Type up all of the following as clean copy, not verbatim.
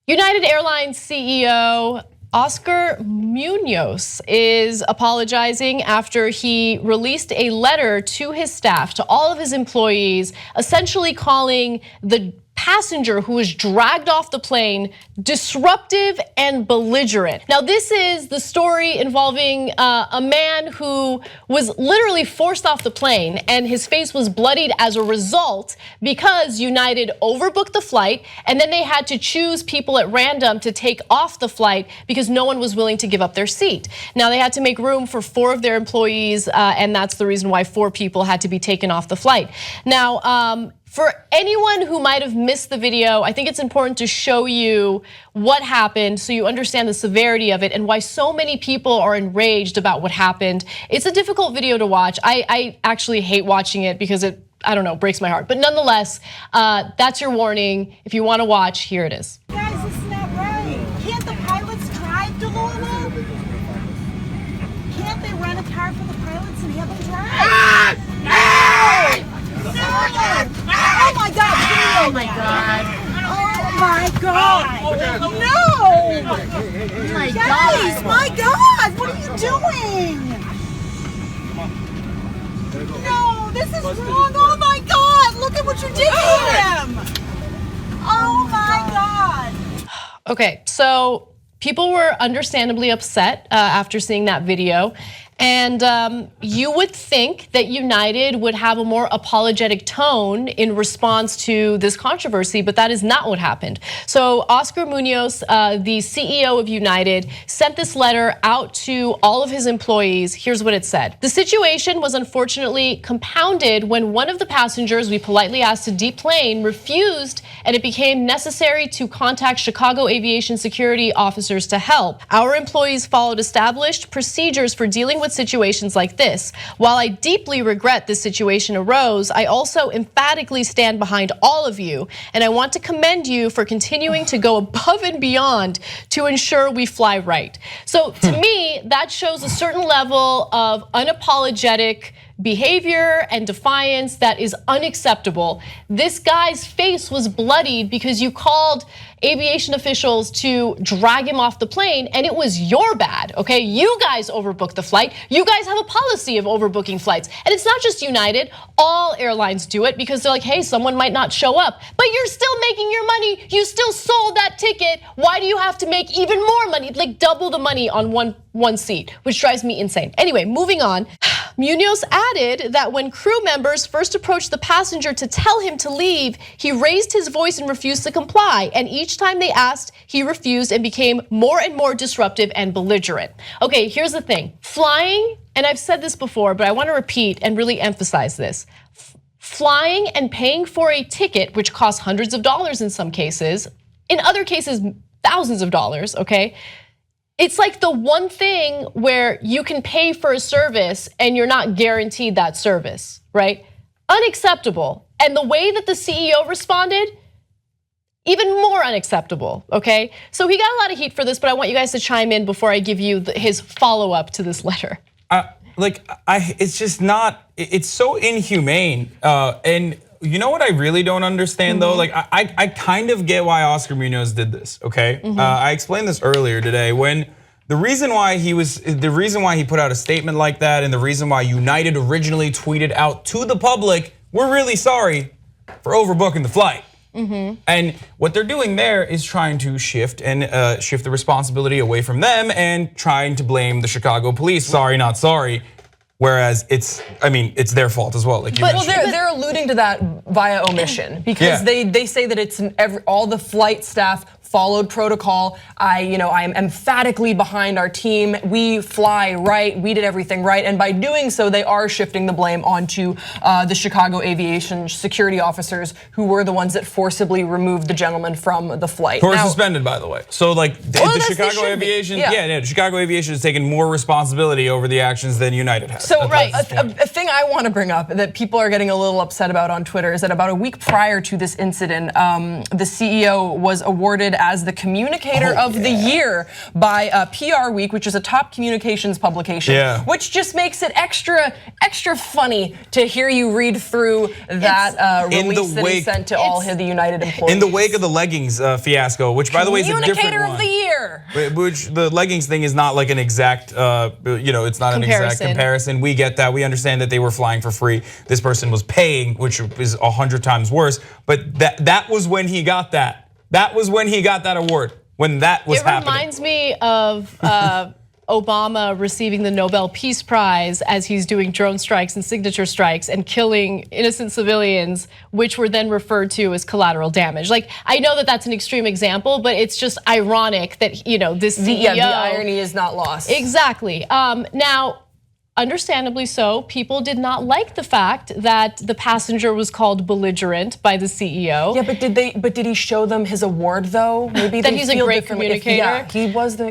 United Airlines CEO Oscar Munoz is apologizing after he released a letter to his staff, to all of his employees, essentially calling the passenger who was dragged off the plane disruptive and belligerent. Now, this is the story involving a man who was literally forced off the plane and his face was bloodied as a result because United overbooked the flight and then they had to choose people at random to take off the flight because no one was willing to give up their seat. Now, they had to make room for 4 of their employees and that's the reason why 4 people had to be taken off the flight. Now, for anyone who might have missed the video, I think it's important to show you what happened so you understand the severity of it and why so many people are enraged about what happened. It's a difficult video to watch. I actually hate watching it because it, I don't know, breaks my heart. But nonetheless, that's your warning. If you want to watch, here it is. Guys, this is not right. Can't the pilots drive to Louisville? Can't they rent a car for the pilots and have them drive? Oh my God! Oh my God! Oh my God! No! Oh my Guys, my God! What are you doing? No, this is wrong! Oh my God! Look at what you're doing to him! Oh my God! Okay, so people were understandably upset after seeing that video. And you would think that United would have a more apologetic tone in response to this controversy, but that is not what happened. So Oscar Munoz, the CEO of United, sent this letter out to all of his employees. Here's what it said. The situation was unfortunately compounded when one of the passengers we politely asked to deplane refused, and it became necessary to contact Chicago aviation security officers to help. Our employees followed established procedures for dealing with situations like this. While I deeply regret this situation arose, I also emphatically stand behind all of you, and I want to commend you for continuing to go above and beyond to ensure we fly right. So to me, that shows a certain level of unapologetic behavior and defiance that is unacceptable. This guy's face was bloodied because you called aviation officials to drag him off the plane, and it was your bad, okay? You guys overbooked the flight. You guys have a policy of overbooking flights. And it's not just United, all airlines do it because they're like, hey, someone might not show up, but you're still making your money. You still sold that ticket. Why do you have to make even more money? Like double the money on one seat, which drives me insane. Anyway, moving on. Munoz added that when crew members first approached the passenger to tell him to leave, he raised his voice and refused to comply. And each time they asked, he refused and became more and more disruptive and belligerent. Okay, here's the thing. Flying, and I've said this before, but I want to repeat and really emphasize this. Flying and paying for a ticket, which costs hundreds of dollars in some cases, in other cases, thousands of dollars, okay? It's like the one thing where you can pay for a service and you're not guaranteed that service, right? Unacceptable. And the way that the CEO responded, even more unacceptable, okay? So he got a lot of heat for this, but I want you guys to chime in before I give you his follow-up to this letter. It's just not, it's so inhumane. And you know what I really don't understand though? Like I kind of get why Oscar Munoz did this, okay? I explained this earlier today when the reason why he put out a statement like that and the reason why United originally tweeted out to the public, we're really sorry for overbooking the flight. And what they're doing there is trying to shift the responsibility away from them and trying to blame the Chicago police. Sorry, not sorry. Whereas it's their fault as well. Like you but they're alluding to that via omission because they say that it's all the flight staff followed protocol. I am emphatically behind our team. We fly right. We did everything right, and by doing so, they are shifting the blame onto the Chicago aviation security officers who were the ones that forcibly removed the gentleman from the flight. Who are suspended, by the way. So like the Chicago aviation, Chicago aviation has taken more responsibility over the actions than United has. So a thing I want to bring up that people are getting a little upset about on Twitter is that about a week prior to this incident, the CEO was awarded as the communicator of the year by PR Week, which is a top communications publication, which just makes it extra funny to hear you read through that release that he sent to all the United employees. In the wake of the leggings fiasco, which by the way is a different one. Communicator of the year. Which the leggings thing is not like an exact, it's not an exact comparison. We get that. We understand that they were flying for free. This person was paying, which is 100 times worse. But that was when he got that. That was when he got that award. When that was happening. It reminds me of Obama receiving the Nobel Peace Prize as he's doing drone strikes and signature strikes and killing innocent civilians, which were then referred to as collateral damage. Like, I know that that's an extreme example, but it's just ironic that this CEO. The irony is not lost. Exactly. Now, understandably so, people did not like the fact that the passenger was called belligerent by the CEO. Yeah, but did he show them his award though? Maybe that he's a great communicator. He was the,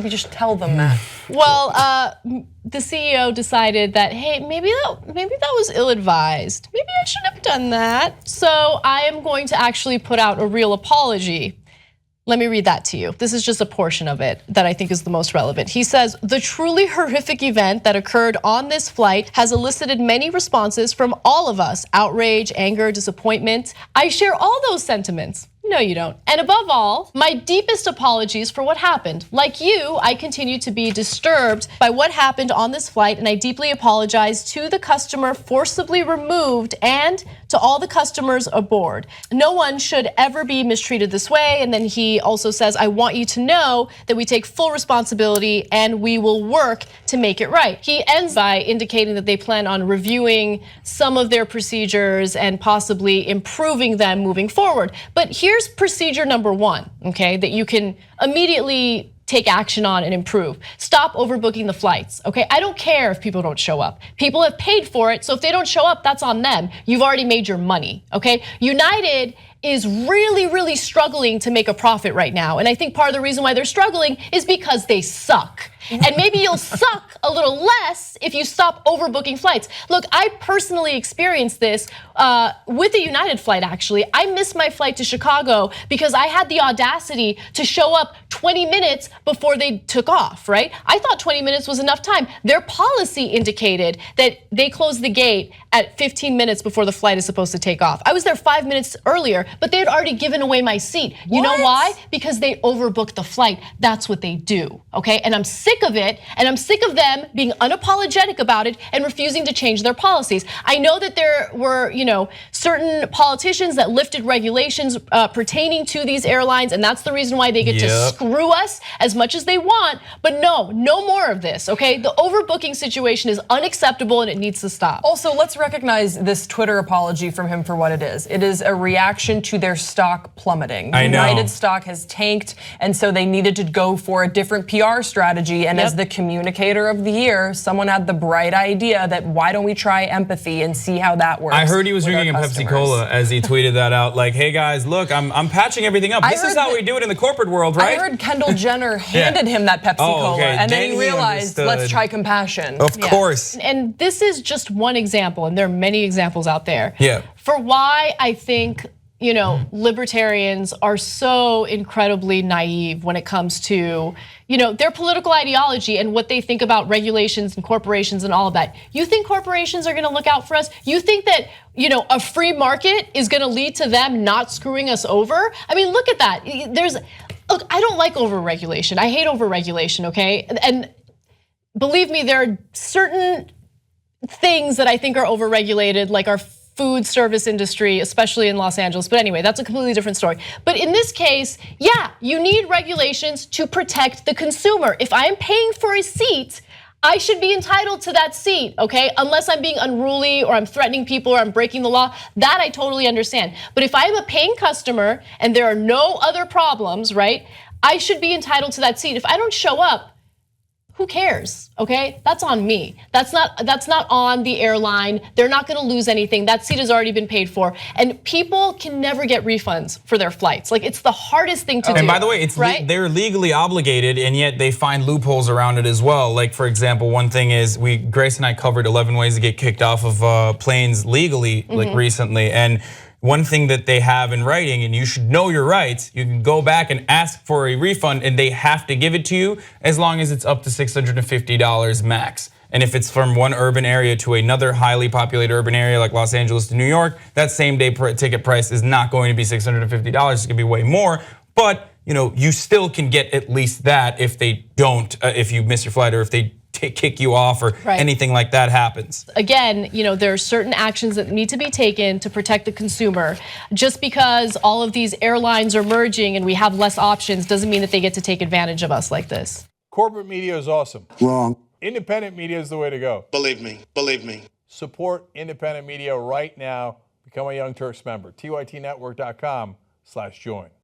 just tell them that. Well, the CEO decided that, hey, maybe that was ill-advised. Maybe I shouldn't have done that. So I am going to actually put out a real apology. Let me read that to you. This is just a portion of it that I think is the most relevant. He says, the truly horrific event that occurred on this flight has elicited many responses from all of us: outrage, anger, disappointment. I share all those sentiments. No, you don't. And above all, my deepest apologies for what happened. Like you, I continue to be disturbed by what happened on this flight, and I deeply apologize to the customer forcibly removed and to all the customers aboard. No one should ever be mistreated this way. And then he also says, I want you to know that we take full responsibility and we will work to make it right. He ends by indicating that they plan on reviewing some of their procedures and possibly improving them moving forward. But here's procedure number one, okay, that you can immediately take action on and improve. Stop overbooking the flights, okay? I don't care if people don't show up. People have paid for it, so if they don't show up, that's on them. You've already made your money, okay? United is really struggling to make a profit right now. And I think part of the reason why they're struggling is because they suck. And maybe you'll suck a little less if you stop overbooking flights. Look, I personally experienced this with a United flight, actually. I missed my flight to Chicago because I had the audacity to show up 20 minutes before they took off, right? I thought 20 minutes was enough time. Their policy indicated that they closed the gate at 15 minutes before the flight is supposed to take off. I was there 5 minutes earlier, but they had already given away my seat. You know why? Because they overbooked the flight. That's what they do, okay? And I'm sick of it, and I'm sick of them being unapologetic about it and refusing to change their policies. I know that there were, certain politicians that lifted regulations pertaining to these airlines, and that's the reason why they get to screw us as much as they want. But no more of this, okay? The overbooking situation is unacceptable and it needs to stop. Also, let's recognize this Twitter apology from him for what it is. It is a reaction to their stock plummeting. I know. United stock has tanked, and so they needed to go for a different PR strategy. And as the communicator of the year, someone had the bright idea that why don't we try empathy and see how that works. I heard he was drinking a Pepsi Cola as he tweeted that out. Like, hey guys, look, I'm patching everything up. This is how we do it in the corporate world, right? I heard Kendall Jenner handed him that Pepsi Cola, and then he realized, let's try compassion. Of course. And this is just one example, and there are many examples out there. Yeah. For why I think libertarians are so incredibly naive when it comes to their political ideology and what they think about regulations and corporations and all of that. You think corporations are gonna look out for us? You think that a free market is gonna lead to them not screwing us over? I mean, look at that. Look, I don't like overregulation. I hate overregulation, okay? And believe me, there are certain things that I think are overregulated, like our food service industry, especially in Los Angeles. But anyway, that's a completely different story. But in this case, yeah, you need regulations to protect the consumer. If I am paying for a seat, I should be entitled to that seat, okay? Unless I'm being unruly or I'm threatening people or I'm breaking the law, that I totally understand. But if I am a paying customer and there are no other problems, right? I should be entitled to that seat. If I don't show up, who cares, okay? That's on me. That's not on the airline. They're not gonna lose anything. That seat has already been paid for. And people can never get refunds for their flights. Like, it's the hardest thing to do. And by the way, right? They're legally obligated, and yet they find loopholes around it as well. Like, for example, one thing is, Grace and I covered 11 ways to get kicked off of planes legally, like recently. And one thing that they have in writing, and you should know your rights, you can go back and ask for a refund and they have to give it to you as long as it's up to $650 max. And if it's from one urban area to another highly populated urban area like Los Angeles to New York, that same day ticket price is not going to be $650. It's gonna be way more, but you still can get at least that if they don't, if you miss your flight or if they kick you off or anything like that happens. Again, there are certain actions that need to be taken to protect the consumer. Just because all of these airlines are merging and we have less options doesn't mean that they get to take advantage of us like this. Corporate media is awesome. Wrong. Independent media is the way to go. Believe me, believe me. Support independent media right now. Become a Young Turks member. TYTnetwork.com/join.